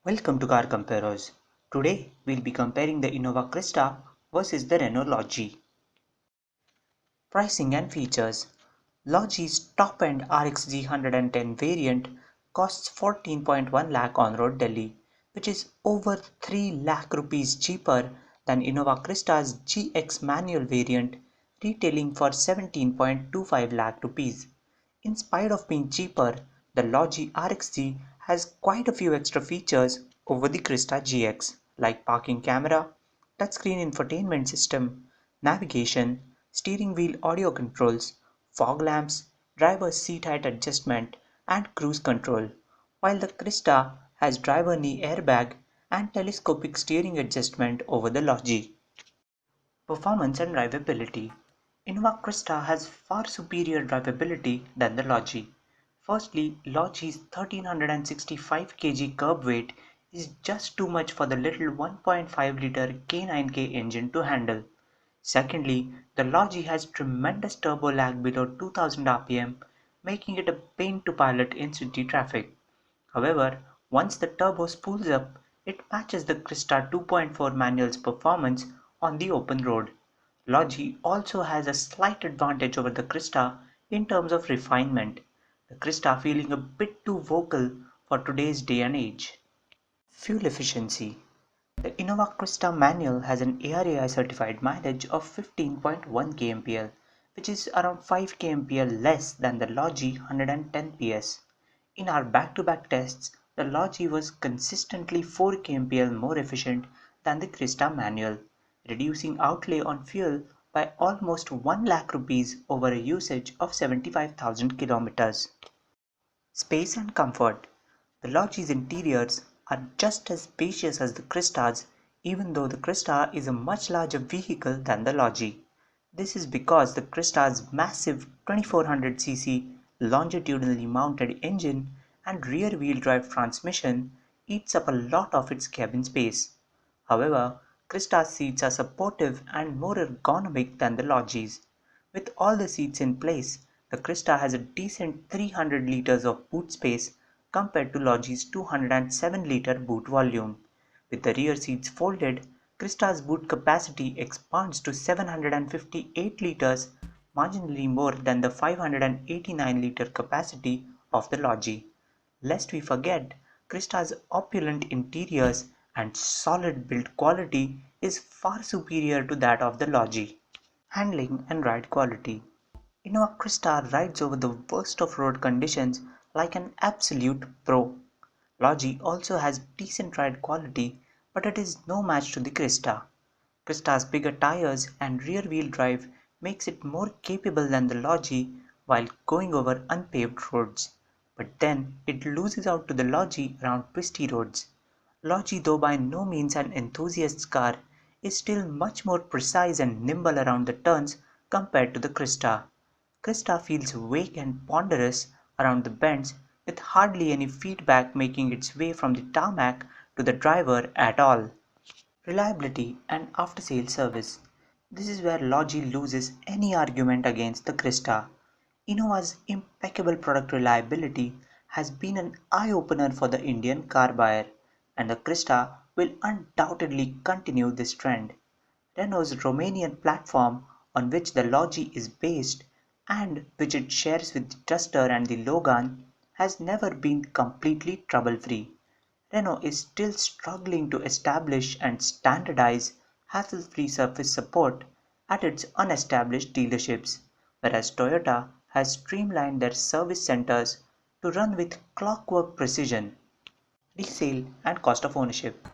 Welcome to Car Comparers. Today we'll be comparing the Innova Crysta versus the Renault Lodgy. Pricing and features. Lodgy's top-end RXG 110 variant costs 14.1 lakh on-road Delhi, which is over 3 lakh rupees cheaper than Innova Crysta's GX manual variant, retailing for 17.25 lakh rupees. In spite of being cheaper, the Lodgy RXG has quite a few extra features over the Crysta GX, like parking camera, touchscreen infotainment system, navigation, steering wheel audio controls, fog lamps, driver's seat height adjustment, and cruise control, while the Crysta has driver knee airbag and telescopic steering adjustment over the Lodgy. Performance and drivability. Innova Crysta has far superior drivability than the Lodgy. Firstly, Lodgy's 1365 kg curb weight is just too much for the little 1.5-litre K9K engine to handle. Secondly, the Lodgy has tremendous turbo lag below 2000 rpm, making it a pain to pilot in city traffic. However, once the turbo spools up, it matches the Crysta 2.4 manual's performance on the open road. Lodgy also has a slight advantage over the Crysta in terms of refinement, the Crysta feeling a bit too vocal for today's day and age. Fuel efficiency. The Innova Crysta manual has an ARAI certified mileage of 15.1 kmpl, which is around 5 kmpl less than the Lodgy 110 PS. In our back-to-back tests, the Lodgy was consistently 4 kmpl more efficient than the Crysta manual, reducing outlay on fuel by almost 1 lakh rupees over a usage of 75,000 kilometers. Space and comfort. The Lodgy's interiors are just as spacious as the Crysta's, even though the Crysta is a much larger vehicle than the Lodgy. This is because the Crysta's massive 2400cc longitudinally mounted engine and rear-wheel drive transmission eats up a lot of its cabin space. However, Crysta's seats are supportive and more ergonomic than the Lodgy's. With all the seats in place, the Crysta has a decent 300 liters of boot space compared to Lodgy's 207-liter boot volume. With the rear seats folded, Crysta's boot capacity expands to 758 liters, marginally more than the 589-liter capacity of the Lodgy. Lest we forget, Crysta's opulent interiors and solid build quality is far superior to that of the Lodgy. Handling and ride quality. Innova Crysta rides over the worst of road conditions like an absolute pro. Lodgy also has decent ride quality, but it is no match to the Crysta. Crysta's bigger tires and rear-wheel drive makes it more capable than the Lodgy while going over unpaved roads. But then it loses out to the Lodgy around twisty roads. Lodgy, though by no means an enthusiast's car, is still much more precise and nimble around the turns compared to the Crysta. Crysta feels vague and ponderous around the bends with hardly any feedback making its way from the tarmac to the driver at all. Reliability and after-sales service. This is where Lodgy loses any argument against the Crysta. Innova's impeccable product reliability has been an eye-opener for the Indian car buyer, and the Crysta will undoubtedly continue this trend. Renault's Romanian platform, on which the Lodgy is based and which it shares with the Duster and the Logan, has never been completely trouble-free. Renault is still struggling to establish and standardize hassle-free service support at its unestablished dealerships, whereas Toyota has streamlined their service centers to run with clockwork precision. Resale and cost of ownership.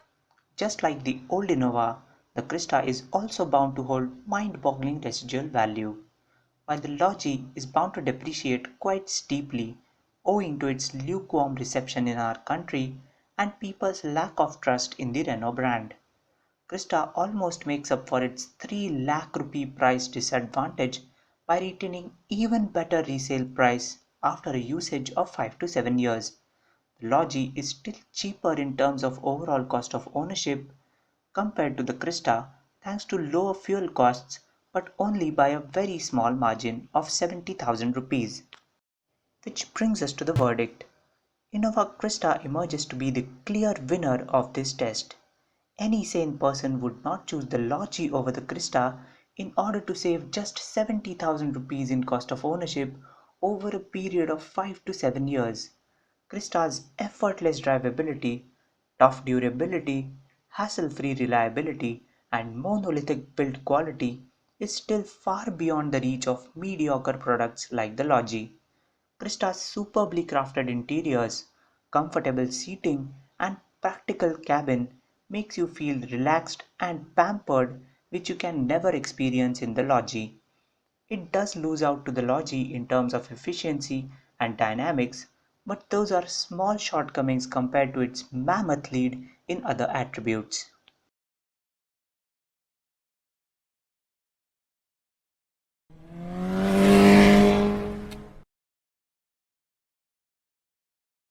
Just like the old Innova, the Crysta is also bound to hold mind-boggling residual value, while the Lodgy is bound to depreciate quite steeply owing to its lukewarm reception in our country and people's lack of trust in the Renault brand. Crysta almost makes up for its 3 lakh rupee price disadvantage by retaining even better resale price after a usage of 5 to 7 years. The Lodgy is still cheaper in terms of overall cost of ownership compared to the Crysta thanks to lower fuel costs, but only by a very small margin of 70,000 rupees. Which brings us to the verdict. Innova Crysta emerges to be the clear winner of this test. Any sane person would not choose the Lodgy over the Crysta in order to save just 70,000 rupees in cost of ownership over a period of 5 to 7 years. Crysta's effortless drivability, tough durability, hassle-free reliability, and monolithic build quality is still far beyond the reach of mediocre products like the Lodgy. Crysta's superbly crafted interiors, comfortable seating, and practical cabin makes you feel relaxed and pampered, which you can never experience in the Lodgy. It does lose out to the Lodgy in terms of efficiency and dynamics, but those are small shortcomings compared to its mammoth lead in other attributes.